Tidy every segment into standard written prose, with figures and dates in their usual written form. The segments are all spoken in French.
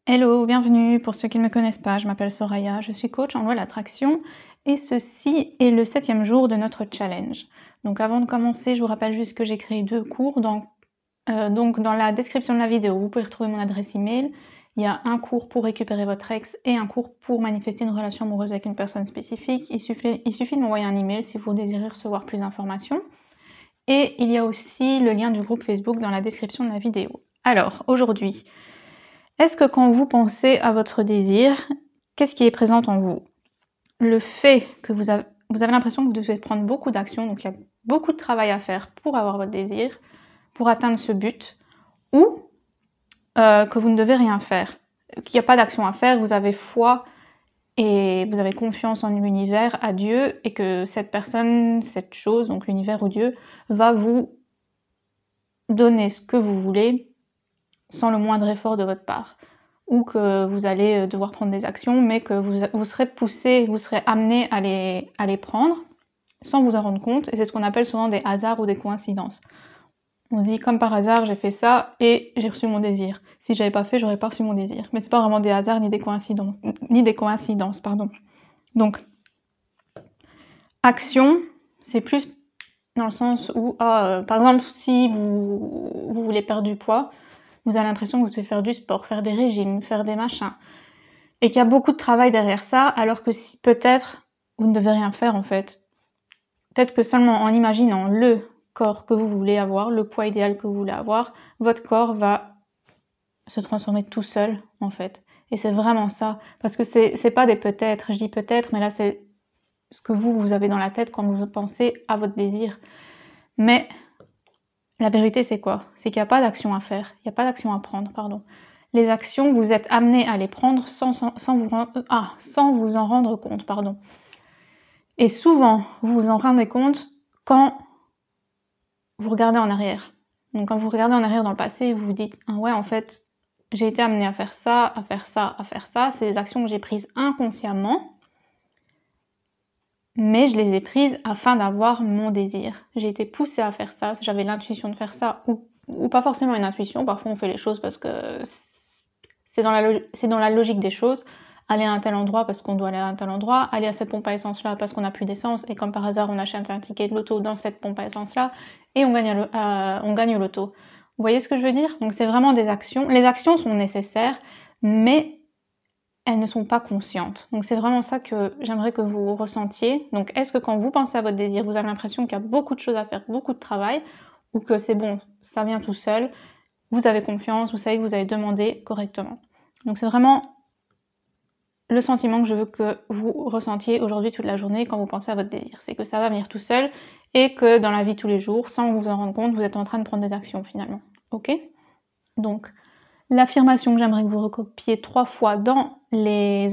Hello, bienvenue. Pour ceux qui ne me connaissent pas, je m'appelle Soraya, je suis coach en loi d'attraction et ceci est le 7e jour de notre challenge. Donc avant de commencer, je vous rappelle juste que j'ai créé 2 cours. Donc dans la description de la vidéo, vous pouvez retrouver mon adresse email. Il y a un cours pour récupérer votre ex et un cours pour manifester une relation amoureuse avec une personne spécifique. Il suffit de m'envoyer un email si vous désirez recevoir plus d'informations. Et il y a aussi le lien du groupe Facebook dans la description de la vidéo. Alors, aujourd'hui, est-ce que quand vous pensez à votre désir, qu'est-ce qui est présent en vous? Le fait que vous avez l'impression que vous devez prendre beaucoup d'actions, donc il y a beaucoup de travail à faire pour avoir votre désir, pour atteindre ce but, ou que vous ne devez rien faire, qu'il n'y a pas d'action à faire, vous avez foi et vous avez confiance en l'univers, à Dieu, et que cette personne, cette chose, donc l'univers ou Dieu, va vous donner ce que vous voulez sans le moindre effort de votre part. Ou que vous allez devoir prendre des actions, mais que vous serez poussé, vous serez amené à les prendre sans vous en rendre compte. Et c'est ce qu'on appelle souvent des hasards ou des coïncidences. On se dit, comme par hasard, j'ai fait ça et j'ai reçu mon désir. Si j'avais pas fait, j'aurais pas reçu mon désir. Mais c'est pas vraiment des hasards ni des coïncidences, pardon. Donc, action, c'est plus dans le sens où, par exemple, si vous voulez perdre du poids, vous avez l'impression que vous devez faire du sport, faire des régimes, faire des machins, et qu'il y a beaucoup de travail derrière ça, alors que si peut-être vous ne devez rien faire en fait. Peut-être que seulement en imaginant le corps que vous voulez avoir, le poids idéal que vous voulez avoir, votre corps va se transformer tout seul en fait. Et c'est vraiment ça, parce que c'est pas des peut-être, je dis peut-être, mais là c'est ce que vous avez dans la tête quand vous pensez à votre désir. Mais la vérité, c'est quoi? C'est qu'il n'y a pas d'action à faire, il n'y a pas d'action à prendre, pardon. Les actions, vous êtes amené à les prendre sans vous en rendre compte, pardon. Et souvent, vous vous en rendez compte quand vous regardez en arrière. Donc quand vous regardez en arrière dans le passé, vous vous dites « Ah ouais, en fait, j'ai été amené à faire ça, à faire ça, à faire ça. C'est des actions que j'ai prises inconsciemment. » Mais je les ai prises afin d'avoir mon désir. J'ai été poussée à faire ça, j'avais l'intuition de faire ça, ou pas forcément une intuition, parfois on fait les choses parce que c'est dans la logique des choses. Aller à un tel endroit parce qu'on doit aller à un tel endroit, aller à cette pompe à essence là parce qu'on n'a plus d'essence, et comme par hasard on achète un ticket de loto dans cette pompe à essence là, et on gagne au loto. Vous voyez ce que je veux dire? Donc c'est vraiment des actions. Les actions sont nécessaires, mais elles ne sont pas conscientes. Donc c'est vraiment ça que j'aimerais que vous ressentiez. Donc est-ce que quand vous pensez à votre désir, vous avez l'impression qu'il y a beaucoup de choses à faire, beaucoup de travail, ou que c'est bon, ça vient tout seul, vous avez confiance, vous savez que vous avez demandé correctement. Donc c'est vraiment le sentiment que je veux que vous ressentiez aujourd'hui toute la journée quand vous pensez à votre désir. C'est que ça va venir tout seul et que dans la vie tous les jours, sans vous en rendre compte, vous êtes en train de prendre des actions finalement. Ok? Donc l'affirmation que j'aimerais que vous recopiez 3 fois dans les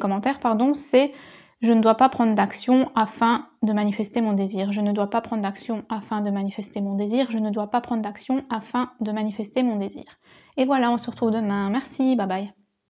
commentaires, c'est « Je ne dois pas prendre d'action afin de manifester mon désir. Je ne dois pas prendre d'action afin de manifester mon désir. Je ne dois pas prendre d'action afin de manifester mon désir. » Et voilà, on se retrouve demain. Merci, bye bye.